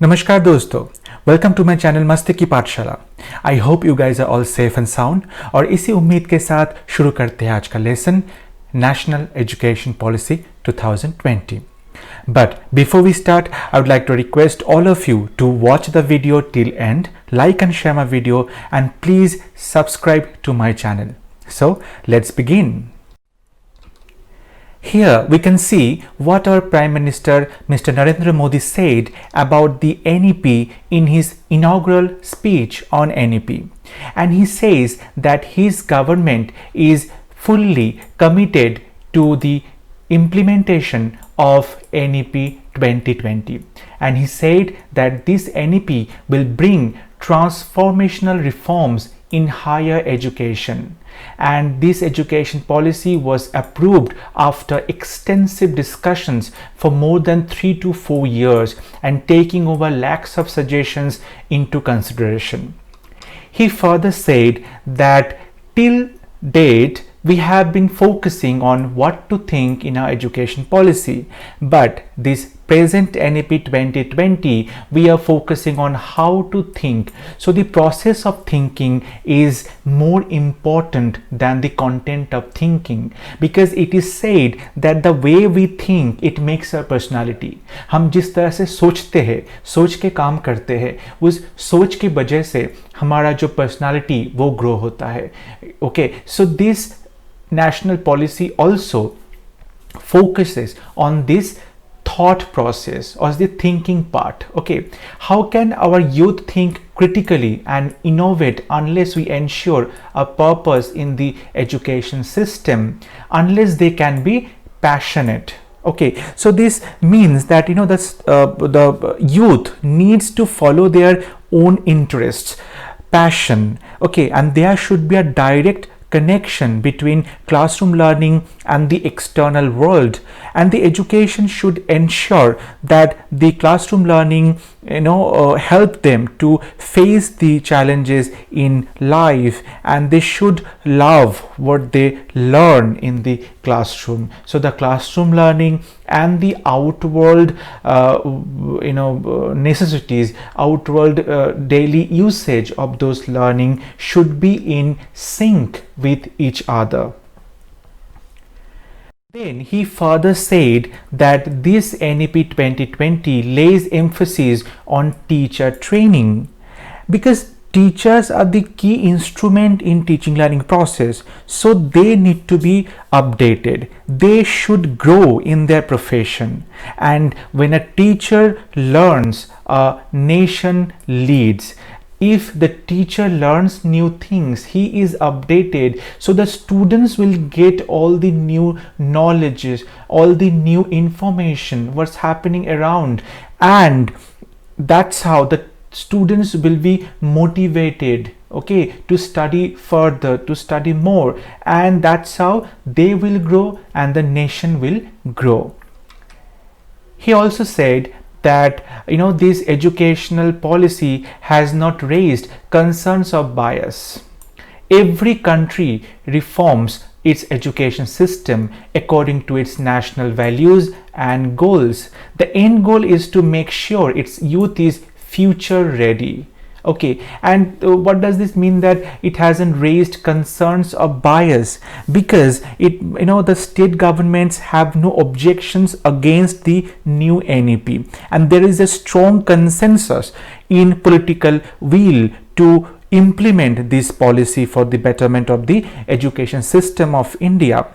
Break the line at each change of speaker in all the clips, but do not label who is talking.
नमस्कार दोस्तों, welcome to my channel Masti Ki Pathshala. I hope you guys are all safe and sound. और इसी उम्मीद के साथ शुरू करते हैं आज का lesson, national education policy 2020। But before we start, I would like to request all of you to watch the video till end, like and share my video, and please subscribe to my channel. So let's begin. Here we can see what our Prime Minister Mr. Narendra Modi said about the NEP in his inaugural speech on NEP. And he says that his government is fully committed to the implementation of NEP 2020. And he said that this NEP will bring transformational reforms in higher education, and this education policy was approved after extensive discussions for more than 3 to 4 years and taking over lakhs of suggestions into consideration. He further said that till date we have been focusing on what to think in our education policy, but this present NEP 2020 we are focusing on how to think. So the process of thinking is more important than the content of thinking, because it is said that the way we think it makes our personality. हम जिस तरह से सोचते हैं, सोच के काम करते हैं, उस सोच की वजह से हमारा जो पर्सनालिटी वो ग्रो होता है. Okay, so this national policy also focuses on this thought process or the thinking part. Okay, how can our youth think critically and innovate unless we ensure a purpose in the education system, unless they can be passionate? Okay, so this means that the youth needs to follow their own interests, passion. Okay, and there should be a direct connection between classroom learning and the external world, and the education should ensure that the classroom learning help them to face the challenges in life, and they should love what they learn in the classroom. So the classroom learning and the outworld necessities, outworld daily usage of those learning should be in sync with each other. Then he further said that this NEP 2020 lays emphasis on teacher training, because teachers are the key instrument in teaching learning process, so they need to be updated. They should grow in their profession, and when a teacher learns, a nation leads. If the teacher learns new things, he is updated, so the students will get all the new knowledges, all the new information, what's happening around, and that's how the students will be motivated, okay, to study further, to study more, and that's how they will grow and the nation will grow. He also said that this educational policy has not raised concerns of bias. Every country reforms its education system according to its national values and goals. The end goal is to make sure its youth is future ready. Okay, and what does this mean that it hasn't raised concerns of bias? Because the state governments have no objections against the new NEP, and there is a strong consensus in political will to implement this policy for the betterment of the education system of India.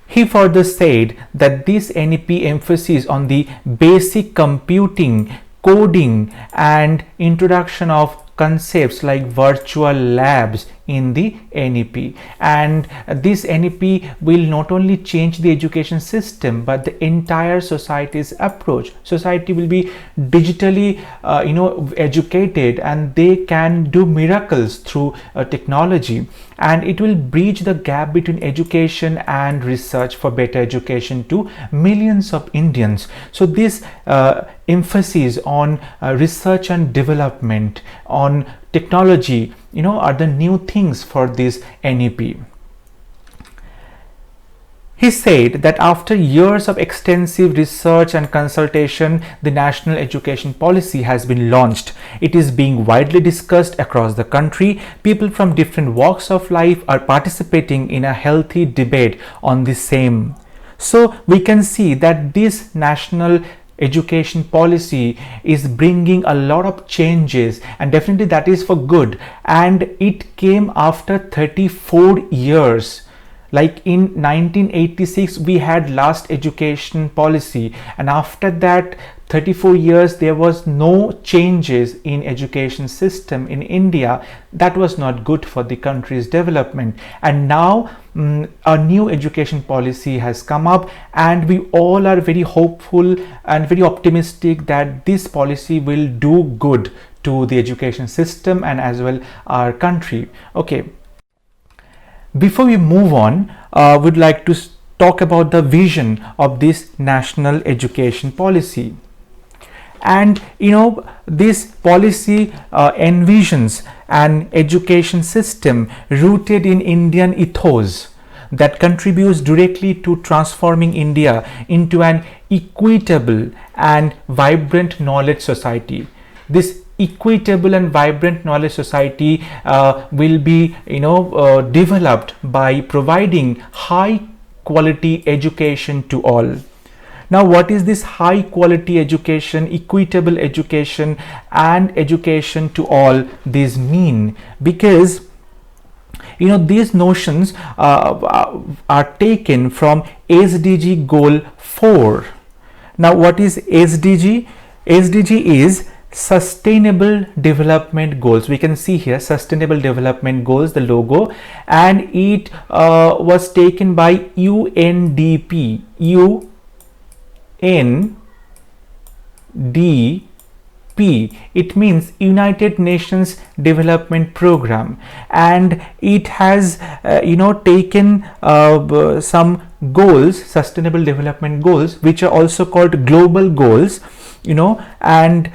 He further said that this NEP emphasis on the basic computing, coding, and introduction of concepts like virtual labs in the NEP, and this NEP will not only change the education system but the entire society's approach. Society will be digitally educated, and they can do miracles through technology, and it will bridge the gap between education and research for better education to millions of Indians. So this emphasis on research and development, on technology, are the new things for this NEP. He said that after years of extensive research and consultation, the national education policy has been launched. It is being widely discussed across the country. People from different walks of life are participating in a healthy debate on the same. So we can see that this national education policy is bringing a lot of changes, and definitely that is for good, and it came after 34 years. Like in 1986 we had last education policy, and after that 34 years there was no changes in education system in India. That was not good for the country's development, and now a new education policy has come up, and we all are very hopeful and very optimistic that this policy will do good to the education system and as well our country. Okay, before we move on, we'd like to talk about the vision of this national education policy. And this policy envisions an education system rooted in Indian ethos that contributes directly to transforming India into an equitable and vibrant knowledge society. This equitable and vibrant knowledge society will be developed by providing high quality education to all. Now, what is this high quality education, equitable education and education to all these mean? Because these notions are taken from SDG goal 4. Now, what is SDG? SDG is Sustainable Development Goals. We can see here Sustainable Development Goals, the logo, and it was taken by UNDP. UNDP. It means United Nations Development Program, and it has taken some goals, sustainable development goals, which are also called global goals, and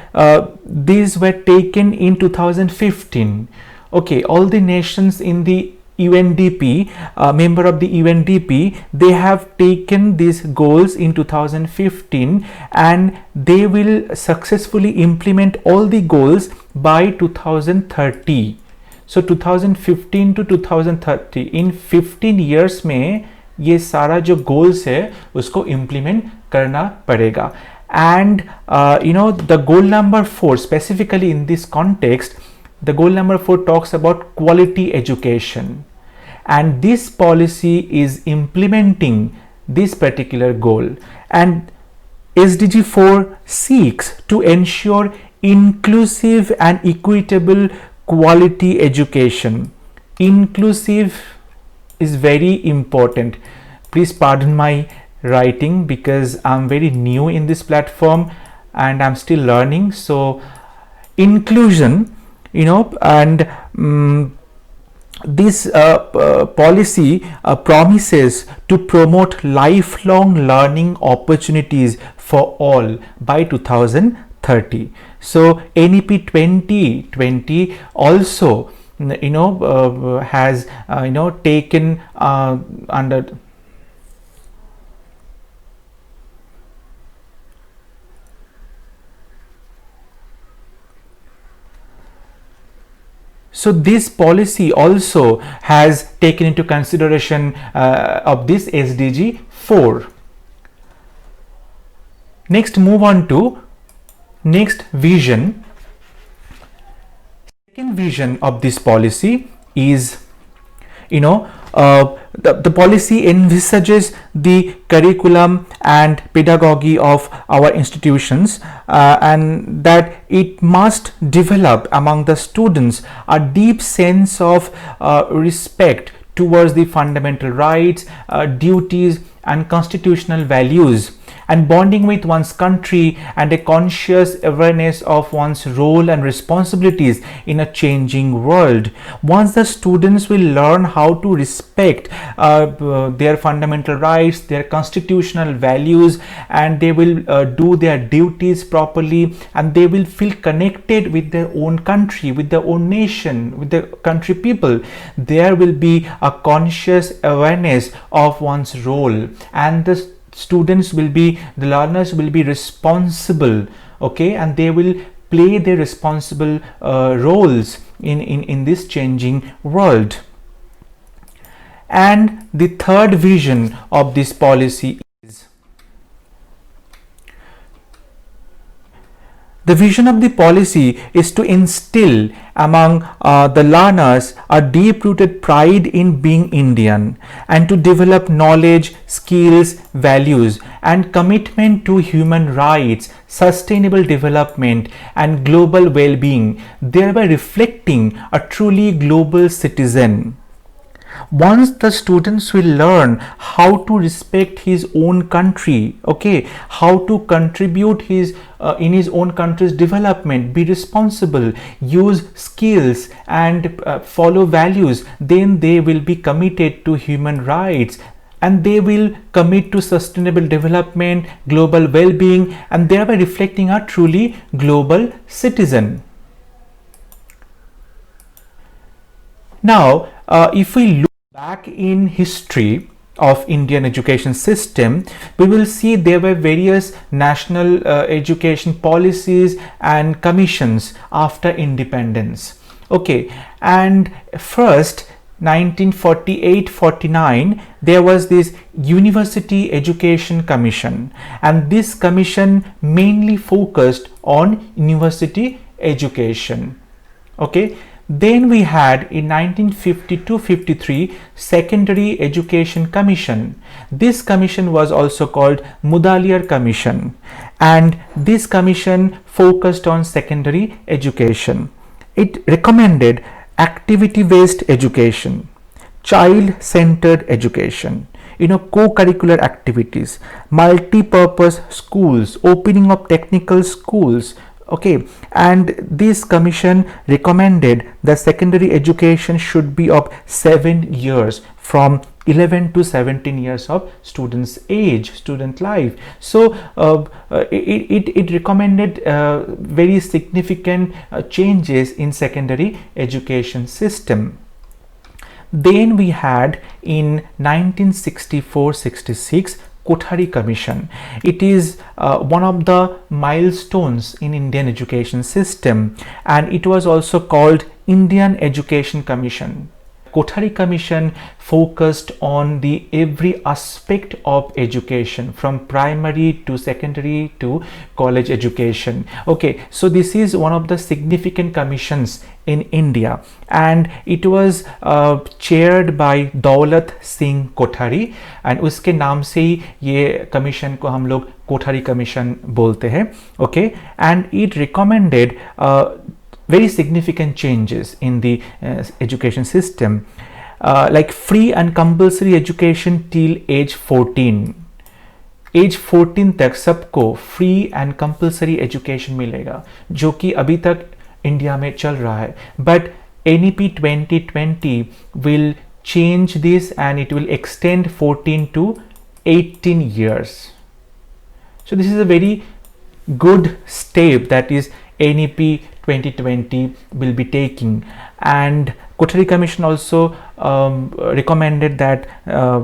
these were taken in 2015. Okay, all the nations in the UNDP, member of the UNDP, they have taken these goals in 2015, and they will successfully implement all the goals by 2030. So 2015 to 2030, in 15 years में ये सारा जो goals है उसको implement करना पड़ेगा. And the goal number 4, specifically in this context, the goal number 4 talks about quality education, and this policy is implementing this particular goal. And SDG 4 seeks to ensure inclusive and equitable quality education. Inclusive is very important. Please pardon my writing because I'm very new in this platform and I'm still learning. So inclusion, and this policy promises to promote lifelong learning opportunities for all by 2030. So NEP 2020 also has taken under. So this policy also has taken into consideration of this SDG 4. Next, move on to next vision. Second vision of this policy is, the policy envisages the curriculum and pedagogy of our institutions, and that it must develop among the students a deep sense of respect towards the fundamental rights, duties and constitutional values, and bonding with one's country, and a conscious awareness of one's role and responsibilities in a changing world. Once the students will learn how to respect their fundamental rights, their constitutional values, and they will do their duties properly, and they will feel connected with their own country, with their own nation, with the country people, there will be a conscious awareness of one's role. and the learners will be responsible, okay, and they will play their responsible roles in this changing world. And the third vision of this policy is, the vision of the policy is to instill among the learners a deep-rooted pride in being Indian, and to develop knowledge, skills, values, and commitment to human rights, sustainable development, and global well-being, thereby reflecting a truly global citizen. Once the students will learn how to respect his own country, okay, how to contribute his in his own country's development, be responsible, use skills, and follow values, then they will be committed to human rights, and they will commit to sustainable development, global well-being, and thereby reflecting a truly global citizen. Now, if we look back in history of Indian education system, we will see there were various national education policies and commissions after independence. Okay, and first 1948-49 there was this University Education Commission, and this commission mainly focused on university education. Okay, then we had in 1952-53 Secondary Education Commission. This commission was also called Mudaliar Commission, and this commission focused on secondary education. It recommended activity-based education, child-centered education, co-curricular activities, multi-purpose schools, opening of technical schools. Okay, and this commission recommended that secondary education should be of 7 years, from 11 to 17 years of student life. So it recommended very significant changes in secondary education system. Then we had in 1964-66 Kothari Commission. It is one of the milestones in Indian education system, and it was also called Indian Education Commission. Kothari Commission focused on the every aspect of education, from primary to secondary to college education. Okay, so this is one of the significant commissions in India, and it was chaired by Daulat Singh Kothari, and उसके नाम से ही ये commission को हम लोग Kothari commission बोलते हैं. Okay, and it recommended very significant changes in the education system, like free and compulsory education till age 14. As 14 तक सबको फ्री एंड कंपल्सरी एजुकेशन मिलेगा, जो कि अभी तक इंडिया में चल रहा है. But NEP 2020 will change this, and it will extend 14 to 18 years. So this is a very good step that is NEP 2020 will be taking. And Kothari Commission also recommended that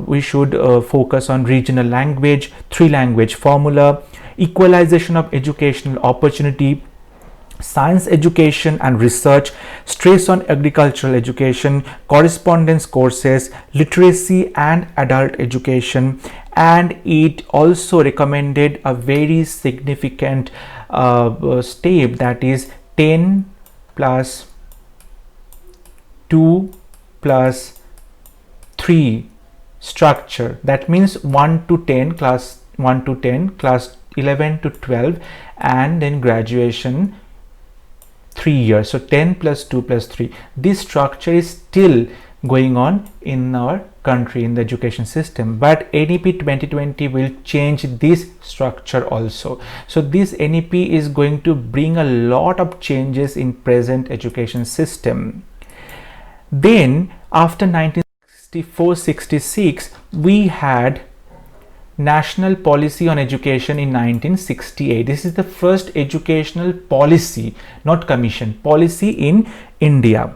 we should focus on regional language, 3-language formula, equalization of educational opportunity, science education and research, stress on agricultural education, correspondence courses, literacy and adult education. And it also recommended a very significant step, that is 10 plus 2 plus 3 structure. That means 1 to 10, class 1 to 10, class 11 to 12, and then graduation 3 years. So 10 plus 2 plus 3. This structure is still going on in our country, in the education system, but NEP 2020 will change this structure also. So this NEP is going to bring a lot of changes in present education system. Then after 1964-66 we had National Policy on Education in 1968. This is the first educational policy, not commission, policy in India.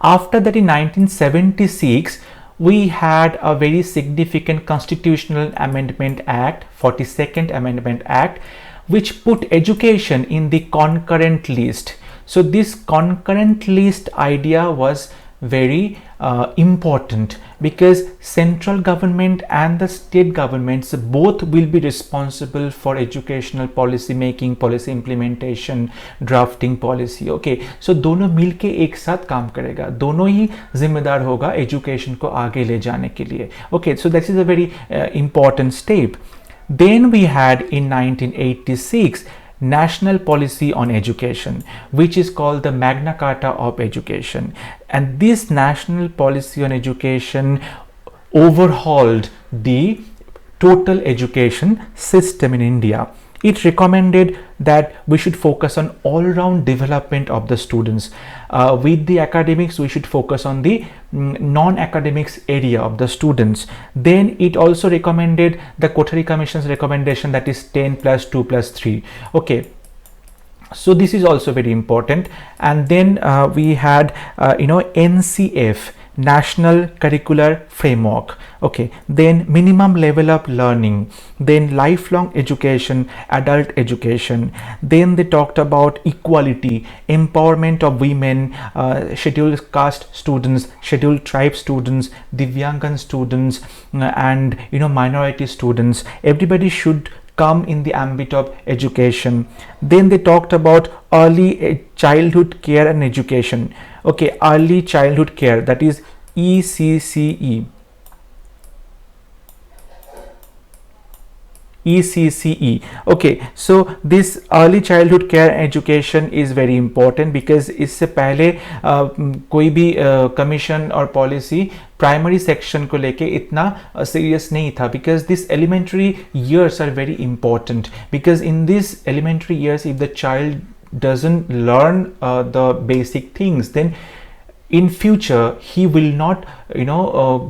After that, in 1976 we had a very significant constitutional amendment act, 42nd Amendment Act, which put education in the concurrent list. So this concurrent list idea was very important, because central government and the state governments both will be responsible for educational policy making, policy implementation, drafting policy. Okay, so दोनों मिलके एक साथ काम करेगा, दोनों ही जिम्मेदार होगा education को आगे ले जाने के लिए. Okay, so this is a very important step. Then we had in 1986 National Policy on Education, which is called the Magna Carta of Education, and this National Policy on Education overhauled the total education system in India. It recommended that we should focus on all-round development of the students. With the academics, we should focus on the non-academics area of the students. Then it also recommended the Kothari Commission's recommendation, that is 10 plus 2 plus 3. Okay, so this is also very important. And then we had NCF, National Curricular Framework. Okay, then minimum level of learning, then lifelong education, adult education. Then they talked about equality, empowerment of women, scheduled caste students, scheduled tribe students, Divyangan students, and minority students. Everybody should come in the ambit of education. Then they talked about early childhood care and education. Okay, early childhood care, that is ECCE. ECCE. Okay, so this early childhood care education is very important, because इससे पहले कोई भी commission और policy primary section को लेके इतना serious नहीं था, because this elementary years are very important, because in this elementary years if the child doesn't learn the basic things, then in future he will not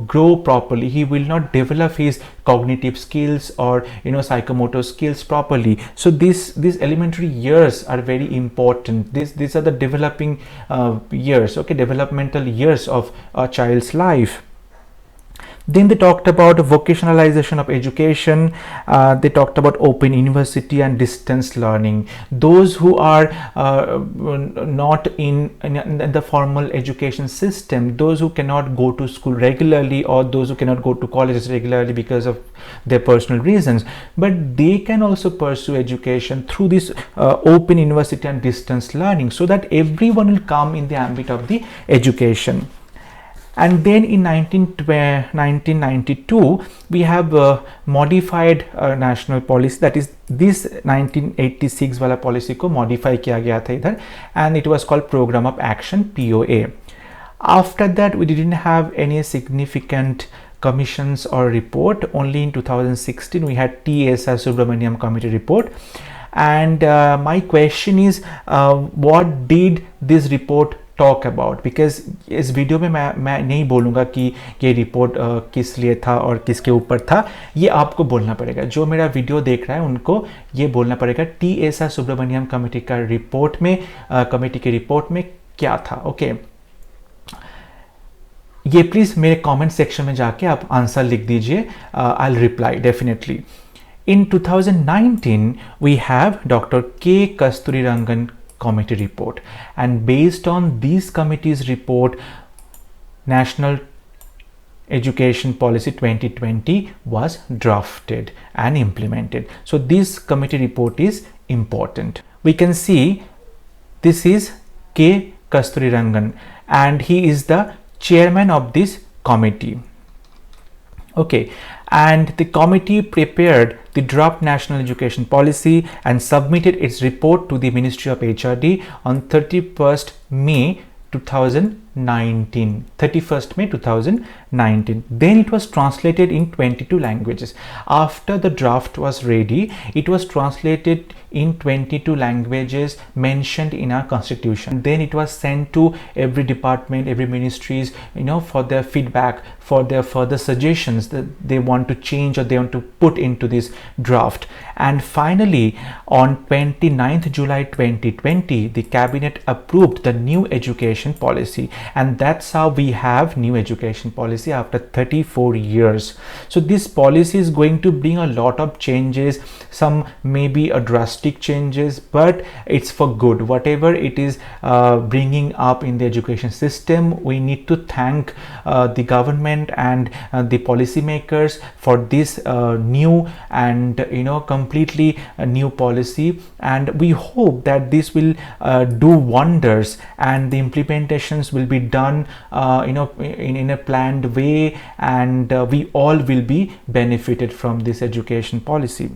grow properly, he will not develop his cognitive skills or psychomotor skills properly. So these elementary years are very important. These are the developing years, okay, developmental years of a child's life. Then they talked about vocationalization of education. They talked about open university and distance learning. Those who are not in the formal education system, those who cannot go to school regularly, or those who cannot go to colleges regularly because of their personal reasons, but they can also pursue education through this open university and distance learning, so that everyone will come in the ambit of the education. And then in 1992 we have modified national policy, that is this 1986 wala policy ko modify kiya gaya tha idhar, and it was called Program of Action, POA. After that we didn't have any significant commissions or report. Only in 2016 we had T.S.R. Subramaniam committee report. And my question is, what did this report talk about? Because इस video में मैं नहीं बोलूँगा कि ये report किस लिए था और किसके ऊपर था, ये आपको बोलना पड़ेगा. जो मेरा वीडियो देख रहा है उनको ये बोलना पड़ेगा T.S.R. सुब्रमण्यम कमेटी का रिपोर्ट में, कमेटी के रिपोर्ट में क्या था. ओके, ये प्लीज़ मेरे कमेंट सेक्शन में जाके आप आंसर लिख दीजिए. I will reply definitely. In 2019 we have Dr. K. Kasturirangan committee report, and based on this committee's report, National Education Policy 2020 was drafted and implemented. So this committee report is important. We can see this is K. Kasturirangan and he is the chairman of this committee. Okay, and the committee prepared the draft National Education Policy and submitted its report to the Ministry of HRD on 31st May 2019. 31st May 2019. Then it was translated in 22 languages. After the draft was ready, it was translated in 22 languages mentioned in our constitution. Then it was sent to every department, every ministries, for their feedback, for their further suggestions that they want to change or they want to put into this draft. And finally, on 29th July 2020, the cabinet approved the new education policy. and that's how we have new education policy after 34 years. So this policy is going to bring a lot of changes, some maybe a drastic changes, but it's for good. Whatever it is bringing up in the education system, we need to thank the government and the policymakers for this new and completely new policy, and we hope that this will do wonders and the implementations will be done in a planned way, and we all will be benefited from this education policy.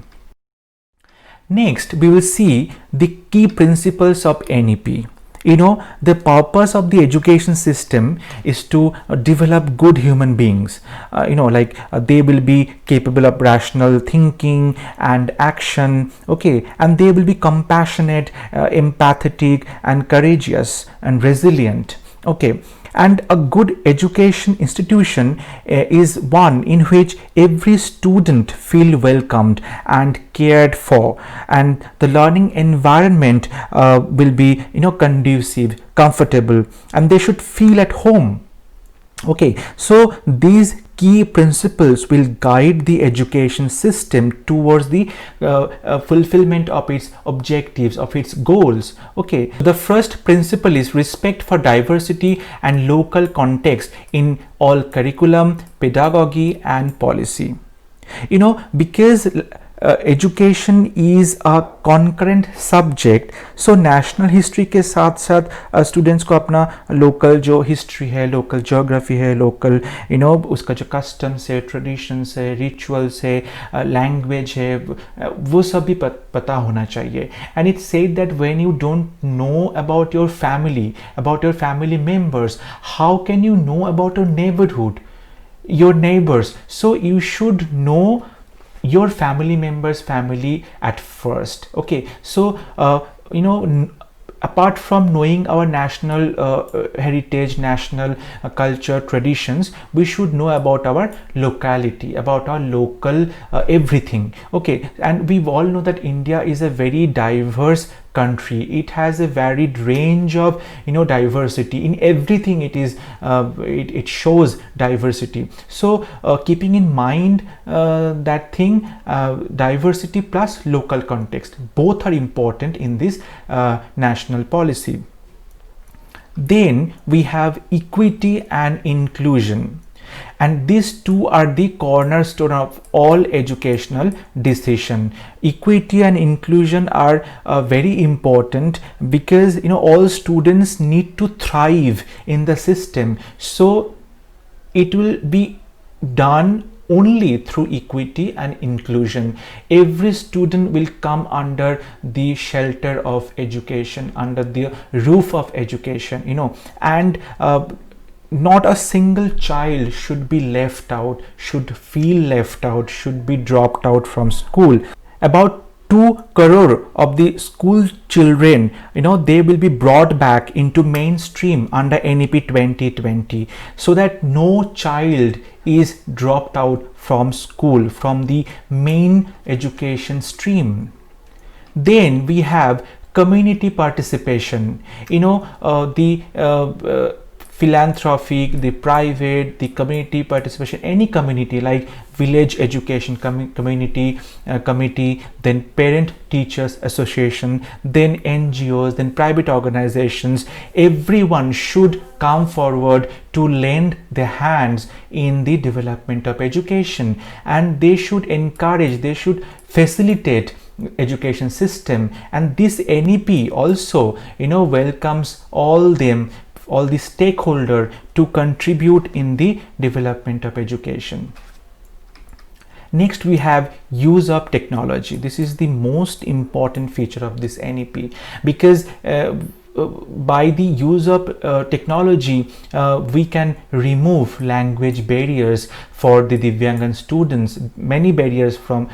Next, we will see the key principles of NEP. The purpose of the education system is to develop good human beings. They will be capable of rational thinking and action, okay, and they will be compassionate, empathetic, and courageous and resilient, okay. And a good education institution is one in which every student feel welcomed and cared for, and the learning environment will be conducive, comfortable, and they should feel at home. Okay, so these key principles will guide the education system towards the fulfillment of its objectives, of its goals. Okay, the first principle is respect for diversity and local context in all curriculum, pedagogy, and policy. Because education is a concurrent subject, so national history के साथ साथ students को अपना local जो history है, local geography है, local उसका जो customs है, traditions है, rituals है, language है, वो सब भी पता होना चाहिए. And it's said that when you don't know about your family members, how can you know about your neighborhood, your neighbors? So you should know your family members family at first. Okay, so apart from knowing our national heritage, national culture, traditions, we should know about our locality, about our local everything. Okay, and we all know that India is a very diverse country. It has a varied range of diversity in everything. It is it shows diversity. So keeping in mind that thing, diversity plus local context, both are important in this national policy. Then we have equity and inclusion, and these two are the cornerstone of all educational decision. Equity and inclusion are very important because all students need to thrive in the system, so it will be done only through equity and inclusion. Every student will come under the shelter of education, under the roof of education, and not a single child should be left out, should feel left out, should be dropped out from school. About 2 crore of the school children, they will be brought back into mainstream under NEP 2020, so that no child is dropped out from school, from the main education stream. Then we have community participation, philanthropic, the private, the community participation, any community like village education community committee, then parent teachers association, then NGOs, then private organizations. Everyone should come forward to lend their hands in the development of education, and they should encourage, they should facilitate education system. And this NEP also welcomes all the stakeholder to contribute in the development of education. Next, we have use of technology. This is the most important feature of this NEP, because by the use of technology, we can remove language barriers for the Divyangan students, many barriers for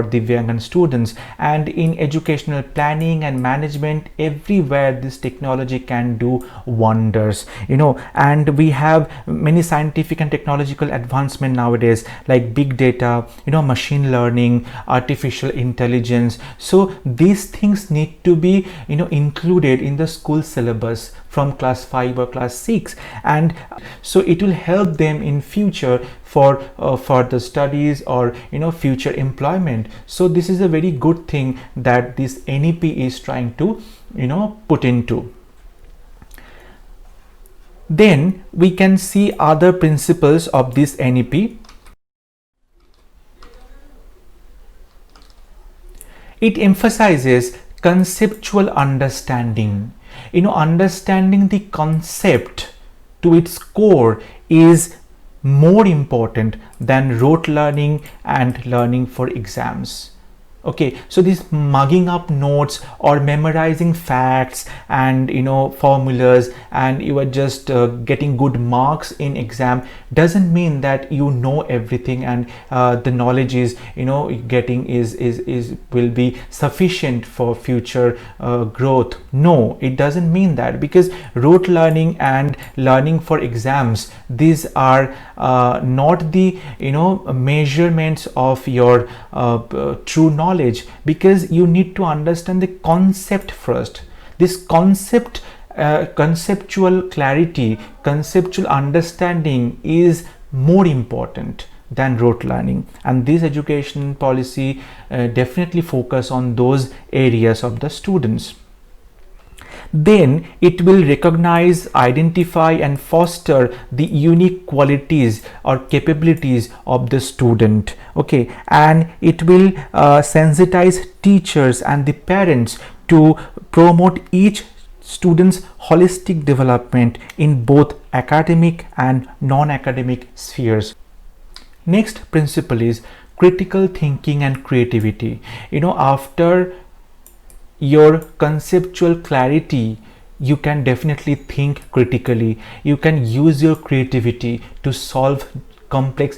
Divyangan students. And in educational planning and management, everywhere this technology can do wonders, and we have many scientific and technological advancement nowadays, like big data, machine learning, artificial intelligence. So these things need to be included in the school syllabus from class 5 or class 6, and so it will help them in future for further studies or future employment. So this is a very good thing that this NEP is trying to put into. Then we can see other principles of this NEP. It emphasizes conceptual understanding. Understanding the concept to its core is more important than rote learning and learning for exams. Okay, so this mugging up notes or memorizing facts and formulas, and you are just getting good marks in exam doesn't mean that you know everything and the knowledge is getting is will be sufficient for future growth. No, it doesn't mean that, because rote learning and learning for exams, these are not the measurements of your true knowledge, because you need to understand the concept first. This conceptual clarity, conceptual understanding is more important than rote learning, and this education policy definitely focus on those areas of the students. Then it will recognize, identify and foster the unique qualities or capabilities of the student. Okay, and it will sensitize teachers and the parents to promote each student's holistic development in both academic and non-academic spheres. Next principle is critical thinking and creativity. After your conceptual clarity, you can definitely think critically. You can use your creativity to solve complex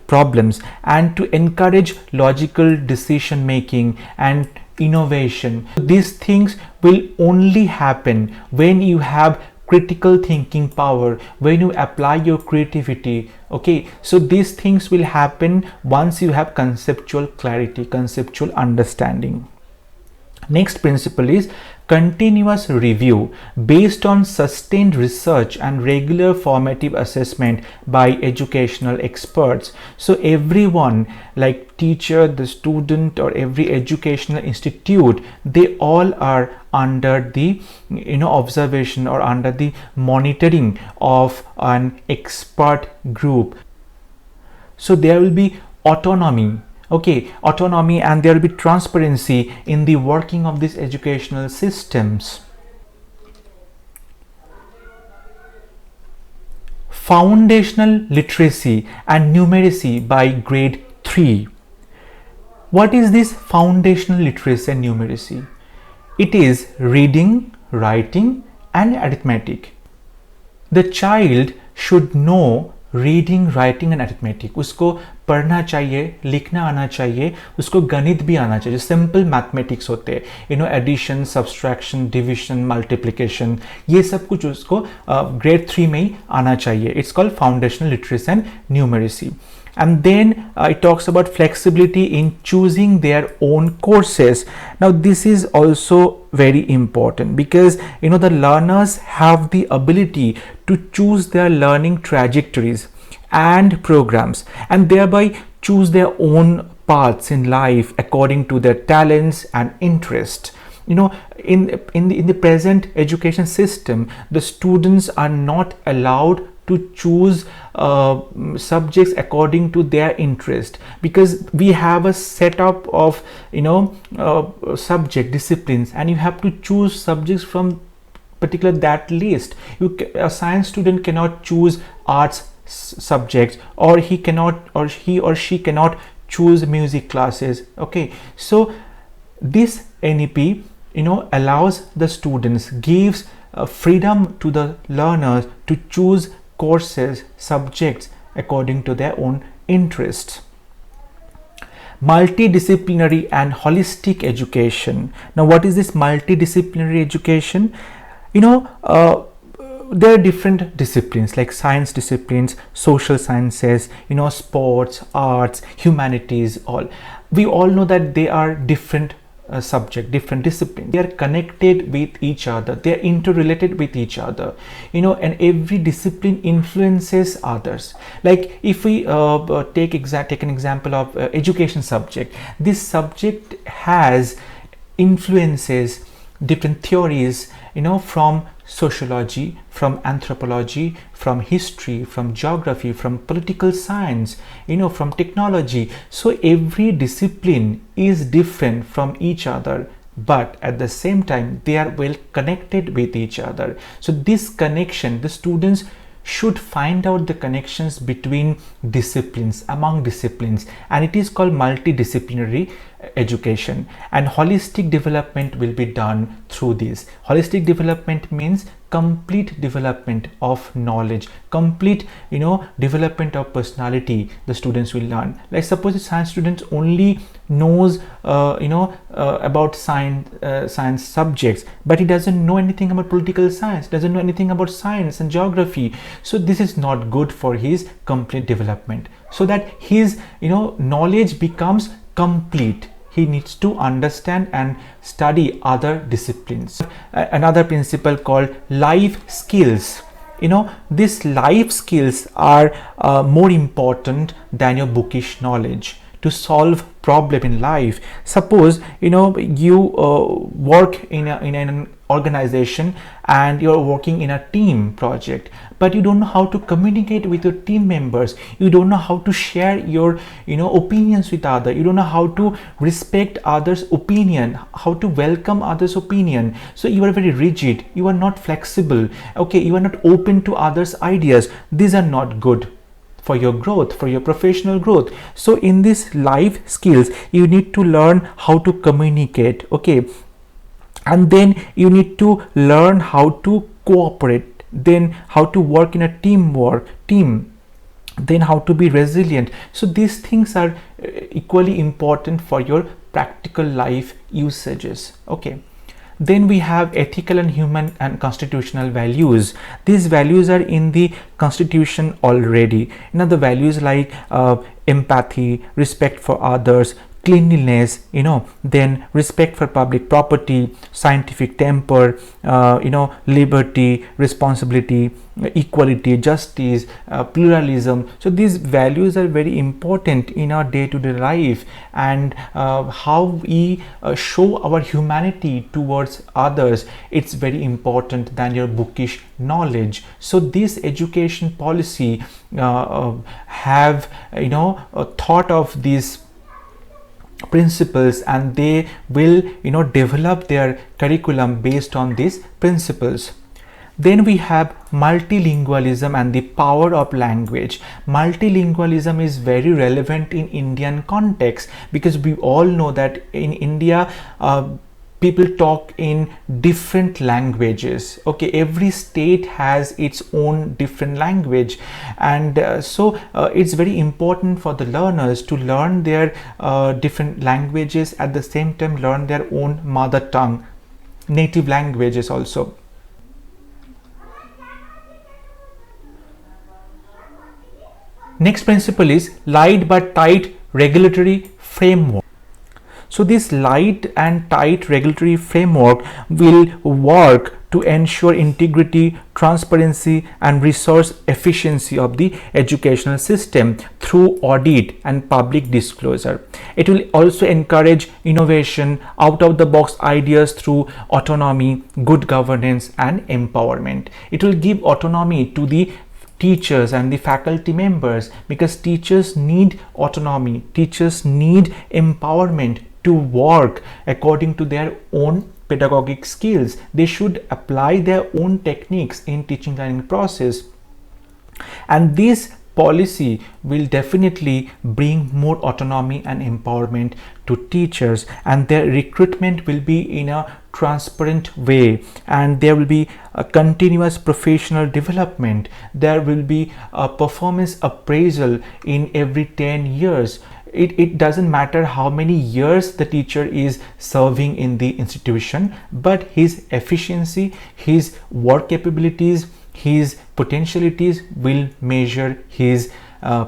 problems and to encourage logical decision making and innovation. These things will only happen when you have critical thinking power, when you apply your creativity. Okay, so these things will happen once you have conceptual clarity, conceptual understanding. Next principle is continuous review based on sustained research and regular formative assessment by educational experts. So everyone, like teacher, the student, or every educational institute, they all are under the observation or under the monitoring of an expert group. So there will be autonomy. Okay, autonomy, and there will be transparency in the working of these educational systems. Foundational literacy and numeracy by grade 3. What is this foundational literacy and numeracy? It is reading, writing and arithmetic. The child should know reading, writing and arithmetic. उसको पढ़ना चाहिए, लिखना आना चाहिए, उसको गणित भी आना चाहिए, सिंपल मैथमेटिक्स होते हैं, एडिशन, सब्सट्रैक्शन, डिविजन, मल्टीप्लिकेशन, ये सब कुछ उसको ग्रेड 3 में ही आना चाहिए. It's called foundational literacy and numeracy. And then it talks about flexibility in choosing their own courses. Now this is also very important, because the learners have the ability to choose their learning trajectories and programs, and thereby choose their own paths in life according to their talents and interests. In the present education system, the students are not allowed to choose subjects according to their interest, because we have a setup of subject disciplines, and you have to choose subjects from particular that list. A science student cannot choose arts subjects, or he or she cannot choose music classes. Okay, so this NEP allows the students, gives freedom to the learners to choose courses, subjects according to their own interests. Multidisciplinary and holistic education. Now what is this multidisciplinary education? There are different disciplines like science disciplines, social sciences, sports, arts, humanities, all. We all know that they are different subject, different disciplines. They are connected with each other, they are interrelated with each other, and every discipline influences others. Like if we take an example of education subject, this subject has influences different theories, from sociology, from anthropology, from history, from geography, from political science, from technology. So every discipline is different from each other, but at the same time they are well connected with each other. So this connection, the students should find out the connections between disciplines, among disciplines, and it is called multidisciplinary education. And holistic development will be done through this. Holistic development means complete development of knowledge, complete development of personality the students will learn. Like suppose a science student only knows about science subjects, but he doesn't know anything about political science, doesn't know anything about science and geography. So this is not good for his complete development. So that his knowledge becomes complete, he needs to understand and study other disciplines. Another principle called life skills. These life skills are more important than your bookish knowledge to solve problem in life. Suppose you work in an organization and you're working in a team project, but you don't know how to communicate with your team members, you don't know how to share your opinions with others, you don't know how to respect others' opinion, how to welcome others' opinion. So you are very rigid, you are not flexible, okay, you are not open to others' ideas. These are not good for your growth, for your professional growth. So in this life skills, you need to learn how to communicate, okay, and then you need to learn how to cooperate, then how to work in a team, then how to be resilient. So these things are equally important for your practical life usages, okay. Then we have ethical and human and constitutional values. These values are in the constitution already. The values like empathy, respect for others, cleanliness, then respect for public property, scientific temper, liberty, responsibility, equality, justice, pluralism. So these values are very important in our day-to-day life, and how we show our humanity towards others, it's very important than your bookish knowledge. So this education policy have thought of these principles, and they will develop their curriculum based on these principles. Then we have multilingualism and the power of language. Multilingualism is very relevant in Indian context, because we all know that in India people talk in different languages, okay. Every state has its own different language, and so it's very important for the learners to learn their different languages, at the same time learn their own mother tongue, native languages also. Next principle is light but tight regulatory framework. So this light and tight regulatory framework will work to ensure integrity, transparency and resource efficiency of the educational system through audit and public disclosure. It will also encourage innovation, out of the box ideas through autonomy, good governance and empowerment. It will give autonomy to the teachers and the faculty members, because teachers need autonomy, teachers need empowerment to work according to their own pedagogic skills. They should apply their own techniques in teaching learning process, and this policy will definitely bring more autonomy and empowerment to teachers, and their recruitment will be in a transparent way, and there will be a continuous professional development. There will be a performance appraisal in every 10 years. It doesn't matter how many years the teacher is serving in the institution, but his efficiency, his work capabilities, his potentialities will measure his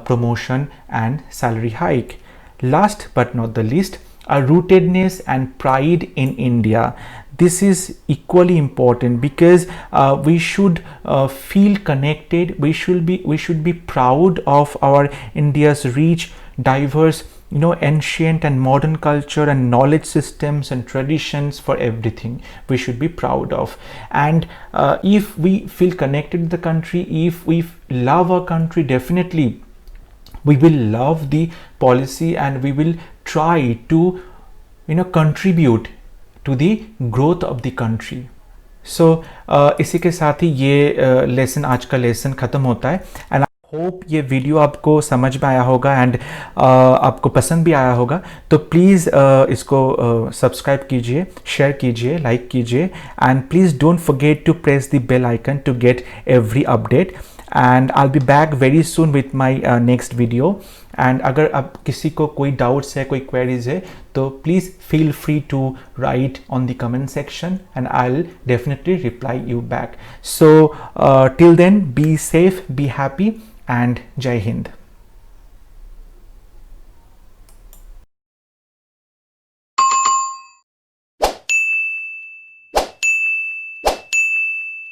promotion and salary hike. Last but not the least, a rootedness and pride in India. This is equally important because we should feel connected. We should be proud of our India's rich, diverse, ancient and modern culture and knowledge systems and traditions. For everything we should be proud of. And if we feel connected to the country, if we love our country, definitely we will love the policy and we will try to contribute to the growth of the country. So इसी के साथ ही ये lesson, आज का lesson ख़त्म होता है. And I hope ये वीडियो आपको समझ में आया होगा एंड आपको पसंद भी आया होगा. तो प्लीज़ इसको सब्सक्राइब कीजिए, शेयर कीजिए, लाइक कीजिए and please don't forget to press the bell icon to get every update. And I'll be back very soon with my next video. And अगर अब किसी को कोई doubts है, कोई queries है, तो please feel free to write on the comment section and I'll definitely reply you back. So till then, be safe, be happy and Jai Hind.